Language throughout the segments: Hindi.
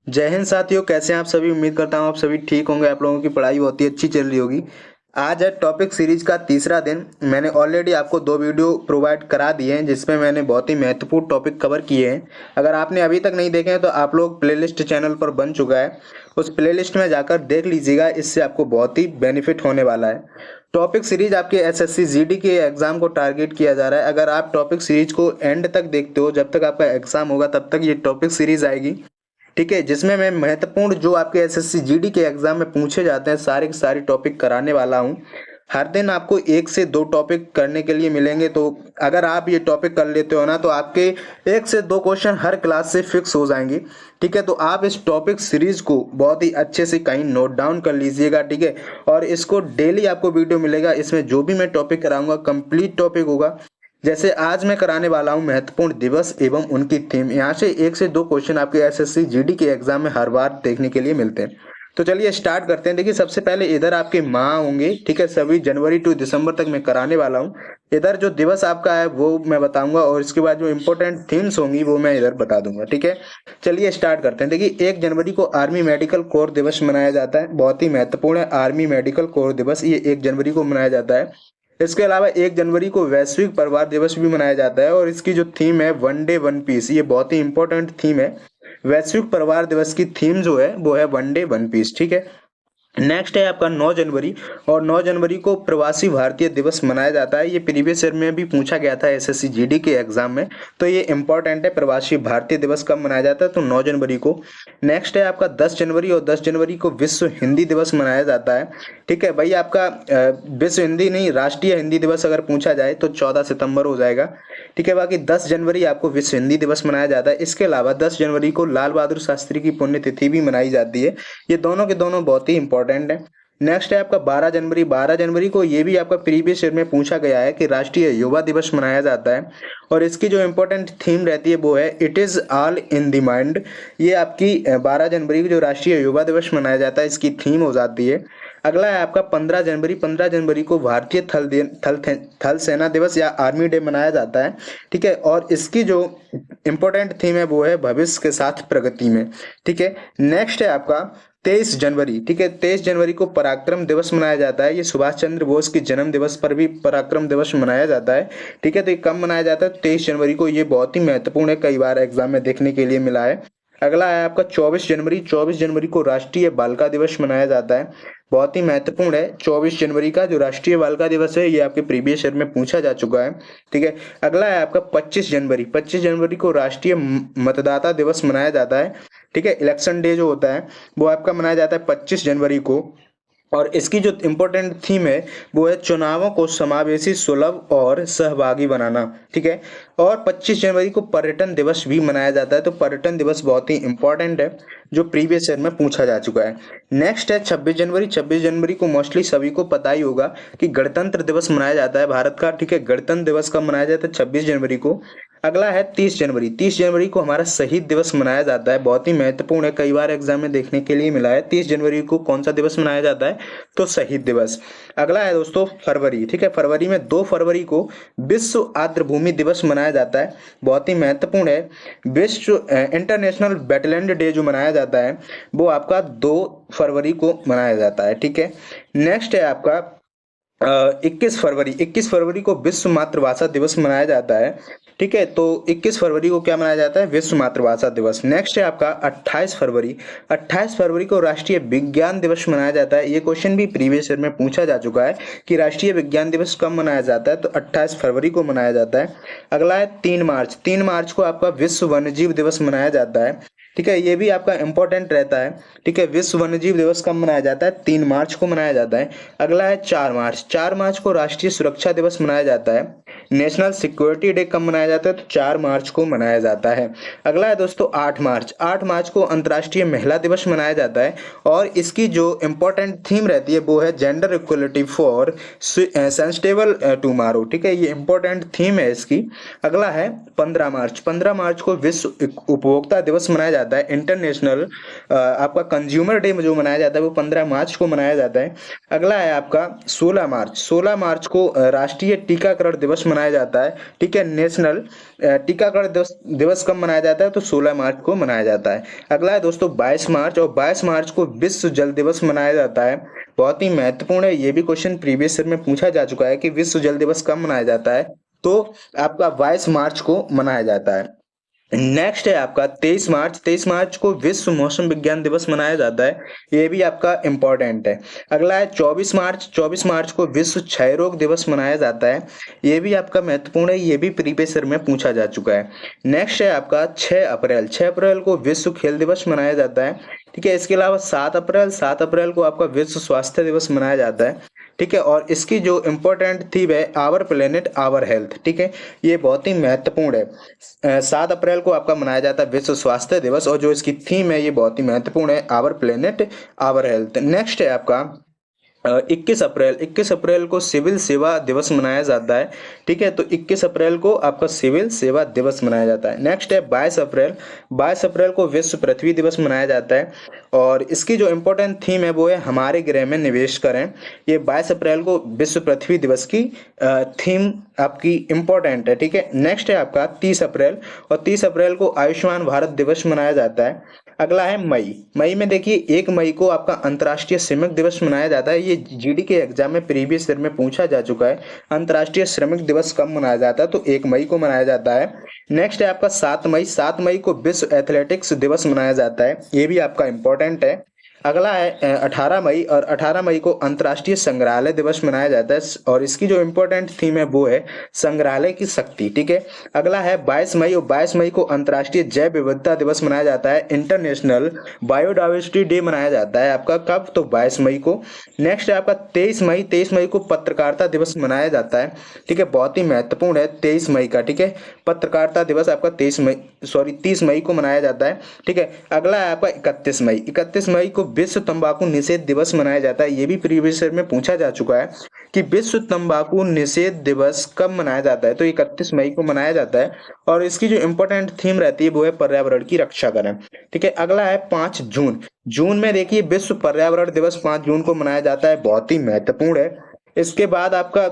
जय हिंद साथियों, कैसे हैं आप सभी। उम्मीद करता हूं आप सभी ठीक होंगे। आप लोगों की पढ़ाई बहुत ही अच्छी चल रही होगी। आज है टॉपिक सीरीज का तीसरा दिन। मैंने ऑलरेडी आपको 2 वीडियो प्रोवाइड करा दिए हैं जिसमें मैंने बहुत ही महत्वपूर्ण टॉपिक कवर किए हैं। अगर आपने अभी तक नहीं देखे हैं तो आप लोग प्लेलिस्ट चैनल पर बन चुका है, उस प्लेलिस्ट में जाकर देख लीजिएगा। इससे आपको बहुत ही बेनिफिट होने वाला है। टॉपिक सीरीज आपके एसएससी जीडी के एग्जाम को टारगेट किया जा रहा है। अगर आप टॉपिक सीरीज को एंड तक देखते हो, जब तक आपका एग्जाम होगा तब तक ये टॉपिक सीरीज आएगी। ठीक है, जिसमें मैं महत्वपूर्ण जो आपके एसएससी जीडी के एग्जाम में पूछे जाते हैं सारे के सारे टॉपिक कराने वाला हूं। हर दिन आपको 1 से 2 टॉपिक करने के लिए मिलेंगे। तो अगर आप ये टॉपिक कर लेते हो ना तो आपके 1 से 2 क्वेश्चन हर क्लास से फिक्स हो जाएंगे। ठीक है, तो आप इस टॉपिक सीरीज को बहुत ही अच्छे से कहीं नोट डाउन कर लीजिएगा। ठीक है, और इसको डेली आपको वीडियो मिलेगा। इसमें जो भी मैं टॉपिक कराऊंगा कंप्लीट टॉपिक होगा। जैसे आज मैं कराने वाला हूं महत्वपूर्ण दिवस एवं उनकी थीम। यहाँ से 1 से 2 क्वेश्चन आपके एसएससी जीडी के एग्जाम में हर बार देखने के लिए मिलते हैं। तो चलिए स्टार्ट करते हैं। देखिए, सबसे पहले इधर आपके माह होंगे। ठीक है, सभी जनवरी टू दिसंबर तक मैं कराने वाला हूँ। इधर जो दिवस आपका है वो मैं बताऊंगा और इसके बाद जो इंपॉर्टेंट थीम्स होंगी वो मैं इधर बता दूंगा। ठीक है, चलिए स्टार्ट करते हैं। देखिए, 1 जनवरी को आर्मी मेडिकल कोर दिवस मनाया जाता है। बहुत ही महत्वपूर्ण है आर्मी मेडिकल कोर दिवस, ये 1 जनवरी को मनाया जाता है। इसके अलावा 1 जनवरी को वैश्विक परिवार दिवस भी मनाया जाता है और इसकी जो थीम है वन डे वन पीस, ये बहुत ही इंपॉर्टेंट थीम है। वैश्विक परिवार दिवस की थीम जो है वो है वन डे वन पीस। ठीक है, नेक्स्ट है आपका 9 जनवरी। और 9 जनवरी को प्रवासी भारतीय दिवस मनाया जाता है। ये प्रीवियस ईयर में भी पूछा गया था एसएससी जीडी के एग्जाम में, तो ये इंपॉर्टेंट है। प्रवासी भारतीय दिवस कब मनाया जाता है, तो 9 जनवरी को। नेक्स्ट है आपका 10 जनवरी। और 10 जनवरी को विश्व हिंदी दिवस मनाया जाता है। ठीक है भाई, आपका विश्व हिंदी नहीं, राष्ट्रीय हिंदी दिवस अगर पूछा जाए तो 14 सितंबर हो जाएगा। ठीक है, बाकी 10 जनवरी आपको विश्व हिंदी दिवस मनाया जाता है। इसके अलावा 10 जनवरी को लाल बहादुर शास्त्री की पुण्यतिथि भी मनाई जाती है। ये दोनों के दोनों बहुत ही इंपॉर्टेंट है। नेक्स्ट है आपका 12 जनवरी। 12 जनवरी को ये भी आपका प्रीवियस ईयर में पूछा गया है कि राष्ट्रीय युवा दिवस मनाया जाता है। और इसकी जो इम्पोर्टेंट थीम रहती है वो है it is all in the mind. ये आपकी 12 जनवरी को जो राष्ट्रीय युवा दिवस मनाया जाता है इसकी थीम हो जाती है। अगला है आपका 15 जनवरी। 15 जनवरी को भारतीय थल सेना दिवस या आर्मी डे मनाया जाता है। ठीक है, और इसकी जो इम्पोर्टेंट थीम है वो है भविष्य के साथ प्रगति में। ठीक है, नेक्स्ट है आपका 23 जनवरी। ठीक है, 23 जनवरी को पराक्रम दिवस मनाया जाता है। ये सुभाष चंद्र बोस के जन्म दिवस पर भी पराक्रम दिवस मनाया जाता है। ठीक है, तो ये कब मनाया जाता है, 23 जनवरी को। ये बहुत ही महत्वपूर्ण है, कई बार एग्जाम में देखने के लिए मिला है। अगला है आपका 24 जनवरी। 24 जनवरी को राष्ट्रीय बालिका दिवस मनाया जाता है। बहुत ही महत्वपूर्ण है 24 जनवरी का जो राष्ट्रीय बालिका दिवस है, ये आपके प्रीवियस ईयर में पूछा जा चुका है। ठीक है, अगला है आपका 25 जनवरी। 25 जनवरी को राष्ट्रीय मतदाता दिवस मनाया जाता है। ठीक है, इलेक्शन डे जो होता है वो आपका मनाया जाता है 25 जनवरी को। और इसकी जो इम्पोर्टेंट थीम है वो है चुनावों को समावेशी, सुलभ और सहभागी बनाना। ठीक है, और 25 जनवरी को पर्यटन दिवस भी मनाया जाता है। तो पर्यटन दिवस बहुत ही इंपॉर्टेंट है जो प्रीवियस ईयर में पूछा जा चुका है। नेक्स्ट है 26 जनवरी। 26 जनवरी को मोस्टली सभी को पता ही होगा कि गणतंत्र दिवस मनाया जाता है भारत का। ठीक है, गणतंत्र दिवस कब मनाया जाता है, 26 जनवरी को। अगला है 30 जनवरी। 30 जनवरी को हमारा शहीद दिवस मनाया जाता है। बहुत ही महत्वपूर्ण है, कई बार एग्जाम में देखने के लिए मिला है। 30 जनवरी को कौन सा दिवस मनाया जाता है, तो शहीद दिवस। अगला है दोस्तों फरवरी। ठीक है, फरवरी में 2 फरवरी को विश्व आर्द्रभूमि दिवस मनाया जाता है। बहुत ही महत्वपूर्ण है। विश्व इंटरनेशनल वेटलैंड डे जो मनाया जाता है वो आपका 2 फरवरी को मनाया जाता है। ठीक है, नेक्स्ट है आपका 21 फरवरी। 21 फरवरी को विश्व मातृभाषा दिवस मनाया जाता है। ठीक है, तो 21 फरवरी को क्या मनाया जाता है, विश्व मातृभाषा दिवस। नेक्स्ट है आपका 28 फरवरी। 28 फरवरी को राष्ट्रीय विज्ञान दिवस मनाया जाता है। ये क्वेश्चन भी प्रीवियस ईयर में पूछा जा चुका है कि राष्ट्रीय विज्ञान दिवस कब मनाया जाता है, तो 28 फरवरी को मनाया जाता है। अगला है 3 मार्च। 3 मार्च को आपका विश्व वन्यजीव दिवस मनाया जाता है। ठीक है, ये भी आपका इंपॉर्टेंट रहता है। ठीक है, विश्व वन्यजीव दिवस कब मनाया जाता है, 3 मार्च को मनाया जाता है। अगला है 4 मार्च। 4 मार्च को राष्ट्रीय सुरक्षा दिवस मनाया जाता है। नेशनल सिक्योरिटी डे कब मनाया जाता है, तो 4 मार्च को मनाया जाता है। अगला है दोस्तों 8 मार्च। 8 मार्च को अंतर्राष्ट्रीय महिला दिवस मनाया जाता है। और इसकी जो इंपॉर्टेंट थीम रहती है वो है जेंडर इक्वलिटी फॉर सेंसिटेबल टुमारो। ठीक है, ये इंपॉर्टेंट थीम है इसकी। अगला है 15 मार्च। 15 मार्च को विश्व उपभोक्ता दिवस मनाया जाता है। जाता है। इंटरनेशनल आपका कंज्यूमर डे जो मनाया जाता है वो 15 मार्च को मनाया जाता है। अगला है आपका 16 मार्च। 16 मार्च को राष्ट्रीय टीकाकरण दिवस मनाया जाता है। ठीक है, नेशनल टीकाकरण दिवस कब मनाया जाता है? तो 16 मार्च को मनाया जाता है। अगला है दोस्तों 22 मार्च, और 22 मार्च को विश्व जल दिवस मनाया जाता है। बहुत ही महत्वपूर्ण है, ये भी क्वेश्चन प्रीवियस ईयर में पूछा जा चुका है कि विश्व जल दिवस कब मनाया जाता है, तो आपका 22 मार्च को मनाया जाता है। नेक्स्ट है आपका 23 मार्च। 23 मार्च को विश्व मौसम विज्ञान दिवस मनाया जाता है, ये भी आपका इम्पोर्टेंट है। अगला है 24 मार्च। 24 मार्च को विश्व क्षय रोग दिवस मनाया जाता है, ये भी आपका महत्वपूर्ण है, ये भी प्रीवियस ईयर में पूछा जा चुका है। नेक्स्ट है आपका 6 अप्रैल। 6 अप्रैल को विश्व खेल दिवस मनाया जाता है। ठीक है, इसके अलावा 7 अप्रैल को आपका विश्व स्वास्थ्य दिवस मनाया जाता है। ठीक है, और इसकी जो इम्पोर्टेंट थीम है आवर प्लेनेट आवर हेल्थ। ठीक है, ये बहुत ही महत्वपूर्ण है। 7 अप्रैल को आपका मनाया जाता है विश्व स्वास्थ्य दिवस, और जो इसकी थीम है ये बहुत ही महत्वपूर्ण है, our planet our health. Next है आपका 21 अप्रैल। 21 अप्रैल को सिविल सेवा दिवस मनाया जाता है। ठीक है, तो 21 अप्रैल को आपका सिविल सेवा दिवस मनाया जाता है। नेक्स्ट है 22 अप्रैल। 22 अप्रैल को विश्व पृथ्वी दिवस मनाया जाता है, और इसकी जो इम्पोर्टेंट थीम है वो है हमारे ग्रह में निवेश करें। ये 22 अप्रैल को विश्व पृथ्वी दिवस की थीम आपकी इम्पोर्टेंट है। ठीक है, नेक्स्ट है आपका 30 अप्रैल, और 30 अप्रैल को आयुष्मान भारत दिवस मनाया जाता है। अगला है मई। मई में देखिए 1 मई को आपका अंतर्राष्ट्रीय श्रमिक दिवस मनाया जाता है, ये जीडी के एग्जाम में प्रीवियस ईयर में पूछा जा चुका है। अंतर्राष्ट्रीय श्रमिक दिवस कब मनाया जाता है? तो 1 मई को मनाया जाता है। नेक्स्ट है आपका 7 मई। 7 मई को विश्व एथलेटिक्स दिवस मनाया जाता है, ये भी आपका इंपॉर्टेंट है। अगला है 18 मई, और 18 मई को अंतर्राष्ट्रीय संग्रहालय दिवस मनाया जाता है, और इसकी जो इम्पोर्टेंट थीम है वो है संग्रहालय की शक्ति। ठीक है, अगला है 22 मई, और 22 मई को अंतर्राष्ट्रीय जैव विविधता दिवस मनाया जाता है। इंटरनेशनल बायोडाइवर्सिटी डे मनाया जाता है आपका कब? तो 22 मई को। नेक्स्ट है आपका 23 मई। 23 मई को पत्रकारिता दिवस मनाया जाता है। ठीक है, बहुत ही महत्वपूर्ण है 23 मई का। ठीक है, पत्रकारिता दिवस आपका 30 मई को मनाया जाता है। ठीक है, अगला है आपका 31 मई। 31 मई को विश्व तंबाकू निषेध दिवस मनाया जाता है, ये भी प्रीवियस ईयर में पूछा जा चुका है कि विश्व तंबाकू निषेध दिवस कब मनाया जाता है, तो 31 मई को मनाया जाता है, और इसकी जो इम्पोर्टेंट थीम रहती है वो है पर्यावरण की रक्षा करें। ठीक है, अगला है 5 जून। जून में देखिए विश्व पर्यावरण दिवस 5 जून को मनाया जाता है, बहुत ही महत्वपूर्ण है। इसके बाद आपका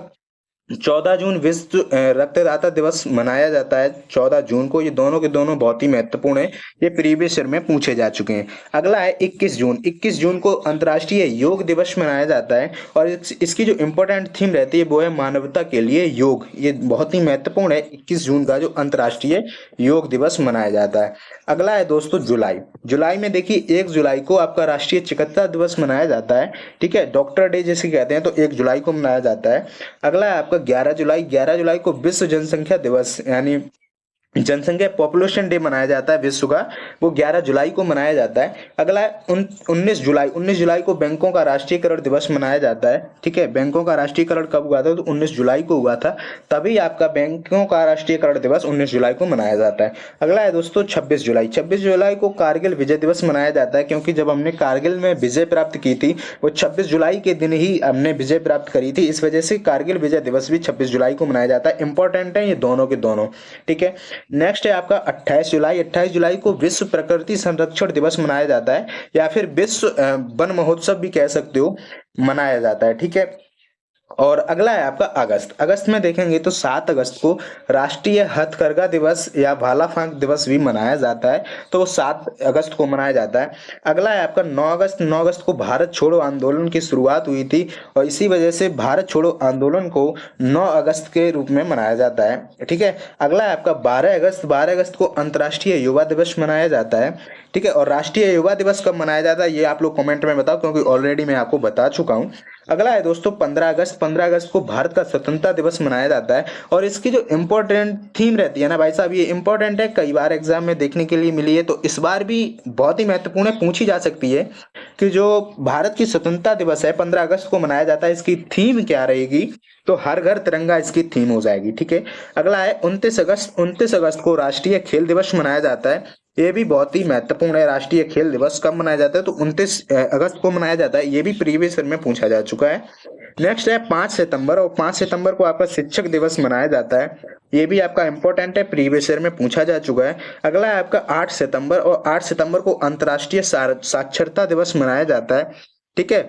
14 जून विश्व रक्तदाता दिवस मनाया जाता है, 14 जून को। ये दोनों के दोनों बहुत ही महत्वपूर्ण है, ये प्रीवियस ईयर में पूछे जा चुके हैं। अगला है 21 जून। 21 जून को अंतर्राष्ट्रीय योग दिवस मनाया जाता है, और इसकी जो इम्पोर्टेंट थीम रहती है वो है मानवता के लिए योग। ये बहुत ही महत्वपूर्ण है 21 जून का जो अंतर्राष्ट्रीय योग दिवस मनाया जाता है। अगला है दोस्तों जुलाई। जुलाई में देखिए 1 जुलाई को आपका राष्ट्रीय चिकित्सा दिवस मनाया जाता है। ठीक है, डॉक्टर डे जिसे कहते हैं, तो 1 जुलाई को मनाया जाता है। अगला है आपका 11 जुलाई। 11 जुलाई को विश्व जनसंख्या दिवस यानी जनसंख्या पॉपुलेशन डे मनाया जाता है विश्व का, वो 11 जुलाई को मनाया जाता है। अगला है 19 जुलाई। 19 जुलाई को बैंकों का राष्ट्रीयकरण दिवस मनाया जाता है। ठीक है, बैंकों का राष्ट्रीयकरण कब हुआ था? तो 19 जुलाई को हुआ था, तभी आपका बैंकों का राष्ट्रीयकरण दिवस 19 जुलाई को मनाया जाता है। अगला है दोस्तों 26 जुलाई। 26 जुलाई को कारगिल विजय दिवस मनाया जाता है, क्योंकि जब हमने कारगिल में विजय प्राप्त की थी वो 26 जुलाई के दिन ही हमने विजय प्राप्त करी थी, इस वजह से कारगिल विजय दिवस भी 26 जुलाई को मनाया जाता है। इंपॉर्टेंट है ये दोनों के दोनों। ठीक है, नेक्स्ट है आपका 28 जुलाई। 28 जुलाई को विश्व प्रकृति संरक्षण दिवस मनाया जाता है, या फिर विश्व वन महोत्सव भी कह सकते हो, मनाया जाता है। ठीक है, और अगला है आपका अगस्त। अगस्त में देखेंगे तो 7 अगस्त को राष्ट्रीय हथकरघा दिवस या भाला फेंक दिवस भी मनाया जाता है, तो 7 अगस्त को मनाया जाता है। अगला है आपका 9 अगस्त। 9 अगस्त को भारत छोड़ो आंदोलन की शुरुआत हुई थी, और इसी वजह से भारत छोड़ो आंदोलन को 9 अगस्त के रूप में मनाया जाता है। ठीक है, अगला है आपका 12 अगस्त। 12 अगस्त को अंतर्राष्ट्रीय युवा दिवस मनाया जाता है। ठीक है, और राष्ट्रीय युवा दिवस कब मनाया जाता है ये आप लोग कमेंट में बताओ, क्योंकि ऑलरेडी मैं आपको बता चुका हूं। अगला है दोस्तों 15 अगस्त। 15 अगस्त को भारत का स्वतंत्रता दिवस मनाया जाता है, और इसकी जो इम्पोर्टेंट थीम रहती है ना भाई साहब, ये इम्पोर्टेंट है, कई बार एग्जाम में देखने के लिए मिली है, तो इस बार भी बहुत ही महत्वपूर्ण है, पूछी जा सकती है कि जो भारत की स्वतंत्रता दिवस है 15 अगस्त को मनाया जाता है, इसकी थीम क्या रहेगी? तो हर घर तिरंगा इसकी थीम हो जाएगी। ठीक है, अगला है 29 अगस्त। 29 अगस्त को राष्ट्रीय खेल दिवस मनाया जाता है, ये भी बहुत ही महत्वपूर्ण है। राष्ट्रीय खेल दिवस कब मनाया जाता है? तो 29 अगस्त को मनाया जाता है, ये भी प्रीवियस ईयर में पूछा जा चुका है। नेक्स्ट है 5 सितंबर, और 5 सितंबर को आपका शिक्षक दिवस मनाया जाता है। ये भी आपका इंपॉर्टेंट है, प्रीवियस ईयर में पूछा जा चुका है। अगला है आपका 8 सितंबर, और 8 सितंबर को अंतर्राष्ट्रीय साक्षरता दिवस मनाया जाता है। ठीक है।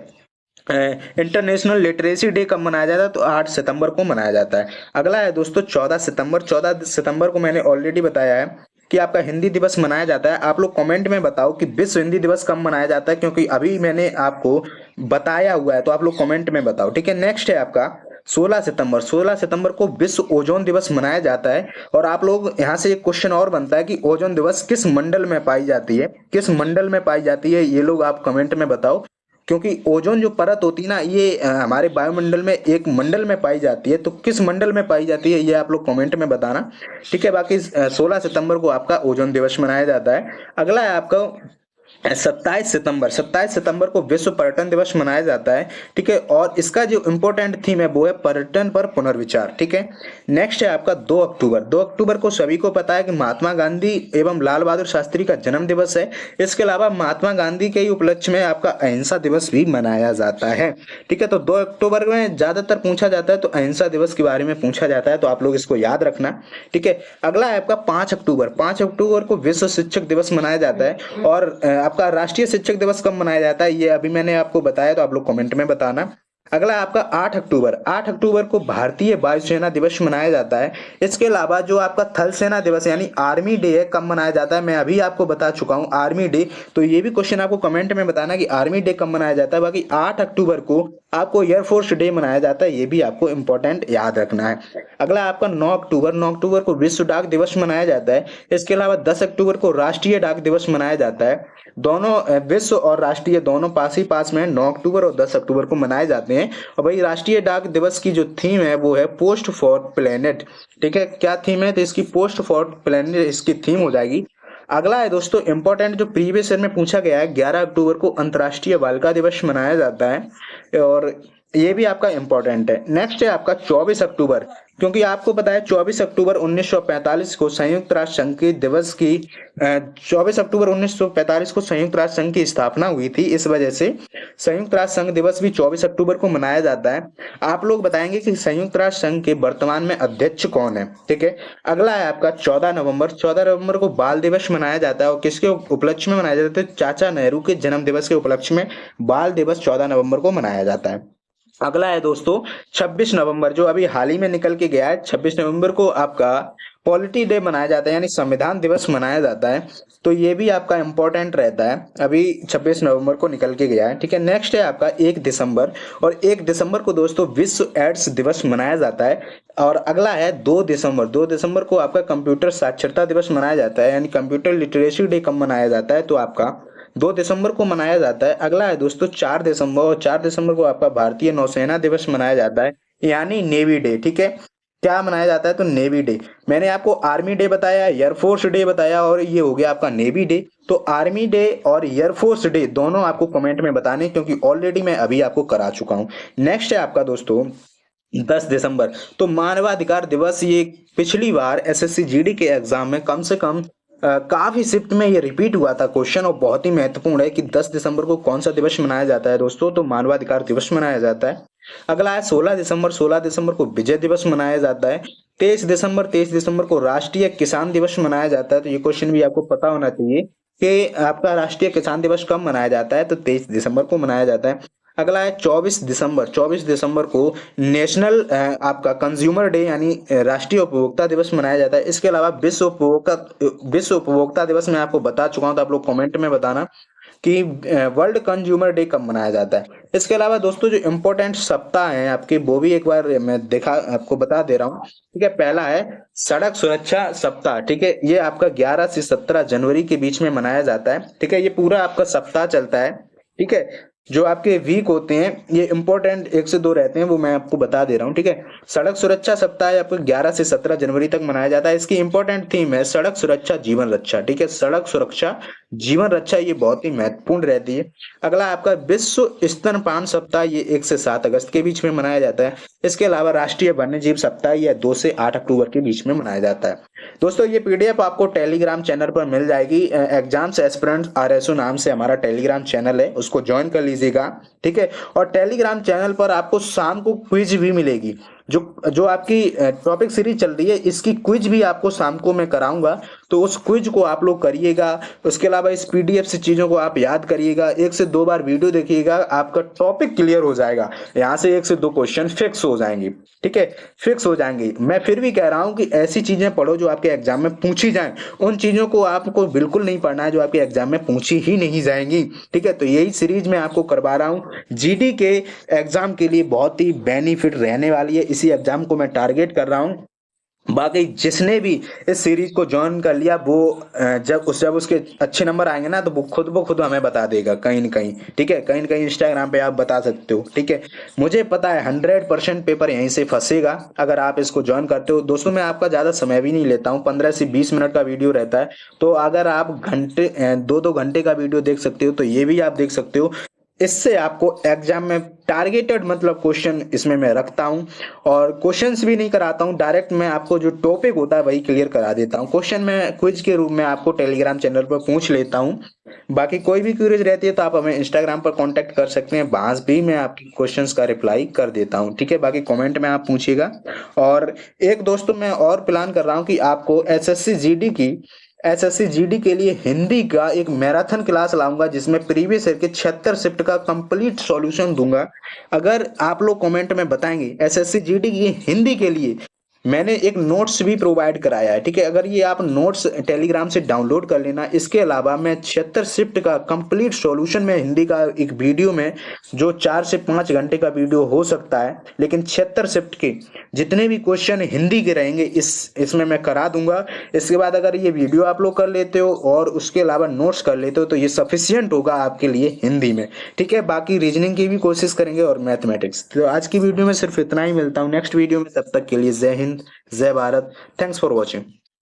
इंटरनेशनल लिटरेसी डे कब मनाया जाता है? तो 8 सितंबर को मनाया जाता है। अगला है दोस्तों 14 सितंबर। 14 सितंबर को मैंने ऑलरेडी बताया है कि आपका हिंदी दिवस मनाया जाता है। आप लोग कमेंट में बताओ कि विश्व हिंदी दिवस कब मनाया जाता है, क्योंकि अभी मैंने आपको बताया हुआ है, तो आप लोग कमेंट में बताओ। ठीक है। नेक्स्ट है आपका 16 सितंबर। 16 सितंबर को विश्व ओजोन दिवस मनाया जाता है। और आप लोग यहाँ से एक क्वेश्चन और बनता है कि ओजोन दिवस किस मंडल में पाई जाती है, किस मंडल में पाई जाती है, ये लोग आप कमेंट में बताओ। क्योंकि ओजोन जो परत होती है ना, ये हमारे वायुमंडल में एक मंडल में पाई जाती है, तो किस मंडल में पाई जाती है ये आप लोग कमेंट में बताना। ठीक है। बाकी 16 सितंबर को आपका ओजोन दिवस मनाया जाता है। अगला है आपका 27 सितंबर। 27 सितंबर को विश्व पर्यटन दिवस मनाया जाता है। ठीक है। और इसका जो इम्पोर्टेंट थीम है वो है पर्यटन पर पुनर्विचार। ठीक है। नेक्स्ट है आपका 2 अक्टूबर। 2 अक्टूबर को सभी को पता है कि महात्मा गांधी एवं लाल बहादुर शास्त्री का जन्म दिवस है। इसके अलावा महात्मा गांधी के ही उपलक्ष्य में आपका अहिंसा दिवस भी मनाया जाता है। ठीक है। तो 2 अक्टूबर में ज्यादातर पूछा जाता है, तो अहिंसा दिवस के बारे में पूछा जाता है, तो आप लोग इसको याद रखना। ठीक है। अगला है आपका 5 अक्टूबर। 5 अक्टूबर को विश्व शिक्षक दिवस मनाया जाता है। और आपका राष्ट्रीय शिक्षक दिवस कब मनाया जाता है ये अभी मैंने आपको बताया, तो आप लोग कमेंट में बताना। अगला आपका 8 अक्टूबर। 8 अक्टूबर को भारतीय वायुसेना दिवस मनाया जाता है। इसके अलावा जो आपका थल सेना दिवस यानी आर्मी डे है, कब मनाया जाता है मैं अभी आपको बता चुका हूं, आर्मी डे। तो ये भी क्वेश्चन आपको कमेंट में बताना कि आर्मी डे कब मनाया जाता है। बाकी 8 अक्टूबर को आपको एयरफोर्स डे मनाया जाता है, ये भी आपको इंपॉर्टेंट याद रखना है। अगला आपका 9 अक्टूबर। 9 अक्टूबर को विश्व डाक दिवस मनाया जाता है। इसके अलावा 10 अक्टूबर को राष्ट्रीय डाक दिवस मनाया जाता है। दोनों विश्व और राष्ट्रीय दोनों पास ही पास में 9 अक्टूबर और 10 अक्टूबर को मनाए जाते हैं। और भाई राष्ट्रीय डाक दिवस की जो थीम है वो है पोस्ट फॉर प्लेनेट। ठीक है। क्या थीम है? तो इसकी पोस्ट फॉर प्लेनेट इसकी थीम हो जाएगी। अगला है दोस्तों इंपॉर्टेंट, जो प्रीवियस ईयर में पूछा गया है, 11 अक्टूबर को अंतर्राष्ट्रीय बालिका दिवस मनाया जाता है, और ये भी आपका इंपॉर्टेंट है। नेक्स्ट है आपका 24 अक्टूबर। क्योंकि आपको पता है 24 अक्टूबर 1945 को संयुक्त राष्ट्र संघ के दिवस की 24 अक्टूबर 1945 को संयुक्त राष्ट्र संघ की स्थापना हुई थी। इस वजह से संयुक्त राष्ट्र संघ दिवस भी 24 अक्टूबर को मनाया जाता है। आप लोग बताएंगे कि संयुक्त राष्ट्र संघ के वर्तमान में अध्यक्ष कौन है। ठीक है। अगला है आपका 14 नवंबर। 14 नवंबर को बाल दिवस मनाया जाता है, और किसके उपलक्ष्य में मनाया जाता है? चाचा नेहरू के जन्म दिवस के उपलक्ष्य में बाल दिवस 14 नवंबर को मनाया जाता है। अगला है दोस्तों 26 नवंबर, जो अभी हाल ही में निकल के गया है। 26 नवंबर को आपका पॉलिटी डे मनाया जाता है, यानी संविधान दिवस मनाया जाता है। तो ये भी आपका इंपॉर्टेंट रहता है, अभी 26 नवंबर को निकल के गया है। ठीक है। नेक्स्ट है आपका 1 दिसंबर, और 1 दिसंबर को दोस्तों विश्व एड्स दिवस मनाया जाता है। और अगला है 2 दिसंबर। 2 दिसंबर को आपका कंप्यूटर साक्षरता दिवस मनाया जाता है, यानी कंप्यूटर लिटरेसी डे कब मनाया जाता है? तो आपका 2 दिसंबर को मनाया जाता है। अगला है दोस्तों 4 दिसंबर, और 4 दिसंबर को आपका भारतीय नौसेना दिवस मनाया जाता है, यानी नेवी डे। ठीक है। क्या मनाया जाता है? तो नेवी डे। मैंने आपको आर्मी डे बताया, एयरफोर्स डे बताया, और ये हो गया आपका नेवी डे। तो आर्मी डे और एयरफोर्स डे दोनों आपको कमेंट में बताने, क्योंकि ऑलरेडी मैं अभी आपको करा चुका हूं। नेक्स्ट है आपका दोस्तों 10 दिसंबर। तो मानवाधिकार दिवस, ये पिछली बार एसएससी जीडी के एग्जाम में कम से कम काफी शिफ्ट में ये रिपीट हुआ था क्वेश्चन, और बहुत ही महत्वपूर्ण है कि 10 दिसंबर को कौन सा दिवस मनाया जाता है दोस्तों? तो मानवाधिकार दिवस मनाया जाता है। अगला है 16 दिसंबर। 16 दिसंबर को विजय दिवस मनाया जाता है। 23 दिसंबर। 23 दिसंबर को राष्ट्रीय किसान दिवस मनाया जाता है। तो ये क्वेश्चन भी आपको पता होना चाहिए कि आपका राष्ट्रीय किसान दिवस कब मनाया जाता है? तो 23 दिसंबर को मनाया जाता है। अगला है 24 दिसंबर। 24 दिसंबर को नेशनल आपका कंज्यूमर डे यानी राष्ट्रीय उपभोक्ता दिवस मनाया जाता है। इसके अलावा विश्व उपभोक्ता दिवस मैं आपको बता चुका हूं, तो आप लोग कमेंट में बताना कि वर्ल्ड कंज्यूमर डे कब मनाया जाता है। इसके अलावा दोस्तों जो इम्पोर्टेंट सप्ताह हैं आपके, वो भी एक बार मैं देखा आपको बता दे रहा हूँ। ठीक है। पहला है सड़क सुरक्षा सप्ताह। ठीक है। ये आपका 11 से 17 जनवरी के बीच में मनाया जाता है। ठीक है। ये पूरा आपका सप्ताह चलता है। ठीक है। जो आपके वीक होते हैं ये इंपॉर्टेंट 1 से 2 रहते हैं, वो मैं आपको बता दे रहा हूँ। ठीक है। सड़क सुरक्षा सप्ताह आपको 11 से 17 जनवरी तक मनाया जाता है। इसकी इंपॉर्टेंट थीम है सड़क सुरक्षा जीवन रक्षा। ठीक है। सड़क सुरक्षा जीवन रक्षा, ये बहुत ही महत्वपूर्ण रहती है। अगला आपका विश्व स्तनपान सप्ताह, ये 1 से 7 अगस्त के बीच में मनाया जाता है। इसके अलावा राष्ट्रीय वन्यजीव सप्ताह यह 2 से 8 अक्टूबर के बीच में मनाया जाता है। दोस्तों ये पीडीएफ आपको टेलीग्राम चैनल पर मिल जाएगी। एग्जाम्स एस्पिरेंट्स आरएसओ नाम से हमारा टेलीग्राम चैनल है, उसको ज्वाइन कर लीजिएगा, ठीक है। और टेलीग्राम चैनल पर आपको शाम को क्विज भी मिलेगी। जो जो आपकी टॉपिक सीरीज चल रही है, इसकी क्विज भी आपको शाम को मैं कराऊंगा, तो उस क्विज को आप लोग करिएगा। उसके अलावा इस पीडीएफ से चीजों को आप याद करिएगा, 1 से 2 बार वीडियो देखिएगा, आपका टॉपिक क्लियर हो जाएगा। यहाँ से 1 से 2 क्वेश्चन फिक्स हो जाएंगे, ठीक है, फिक्स हो जाएंगे। मैं फिर भी कह रहा हूं कि ऐसी चीजें पढ़ो जो आपके एग्जाम में पूछी जाए। उन चीजों को आपको बिल्कुल नहीं पढ़ना है जो आपके एग्जाम में पूछी ही नहीं जाएंगी, ठीक है। तो यही सीरीज मैं आपको करवा रहा हूं, जीडी के एग्जाम के लिए बहुत ही बेनिफिट रहने वाली है। इसी एग्जाम को मैं टारगेट कर रहा हूं। बाकी जिसने भी इस सीरीज को ज्वाइन कर लिया वो जब उसके अच्छे नंबर आएंगे ना, तो वो खुद हमें बता देगा कहीं न कहीं, ठीक है। कहीं न कहीं इंस्टाग्राम पे आप बता सकते हो, ठीक है। मुझे पता है 100% पेपर यहीं से फंसेगा अगर आप इसको ज्वाइन करते हो। दोस्तों मैं आपका ज्यादा समय भी नहीं लेता हूँ, 15 से 20 मिनट का वीडियो रहता है। तो अगर आप घंटे 2-2 घंटे का वीडियो देख सकते हो तो ये भी आप देख सकते हो। इससे आपको एग्जाम में टारगेटेड मतलब क्वेश्चन इसमें मैं रखता हूं, और क्वेश्चंस भी नहीं कराता हूं डायरेक्ट, मैं आपको जो टॉपिक होता है वही क्लियर करा देता हूं। क्वेश्चन मैं क्विज के रूप में आपको टेलीग्राम चैनल पर पूछ लेता हूं। बाकी कोई भी क्वेरीज रहती है तो आप हमें इंस्टाग्राम पर कांटेक्ट कर सकते हैं, वहां भी मैं आपकी क्वेश्चंस का रिप्लाई कर देता हूं, ठीक है। बाकी कमेंट में आप पूछिएगा। और एक दोस्तों मैं और प्लान कर रहा हूं कि आपको एसएससी जीडी के लिए हिंदी का एक मैराथन क्लास लाऊंगा, जिसमें प्रीवियस ईयर के 76 शिफ्ट का कंप्लीट सॉल्यूशन दूंगा। अगर आप लोग कमेंट में बताएंगे एसएससी जीडी की हिंदी के लिए मैंने एक नोट्स भी प्रोवाइड कराया है, ठीक है। अगर ये आप नोट्स टेलीग्राम से डाउनलोड कर लेना, इसके अलावा मैं 76 शिफ्ट का कंप्लीट सॉल्यूशन में हिंदी का एक वीडियो में, जो 4 से 5 घंटे का वीडियो हो सकता है, लेकिन 76 शिफ्ट के जितने भी क्वेश्चन हिंदी के रहेंगे इसमें मैं करा दूंगा। इसके बाद अगर ये वीडियो आप लोग कर लेते हो और उसके अलावा नोट्स कर लेते हो तो ये सफिशियंट होगा आपके लिए हिंदी में, ठीक है। बाकी रीजनिंग की भी कोशिश करेंगे और मैथमेटिक्स। तो आज की वीडियो में सिर्फ इतना ही, मिलता हूँ नेक्स्ट वीडियो में, तब तक के लिए जय हिंद, जय भारत। Thanks for watching.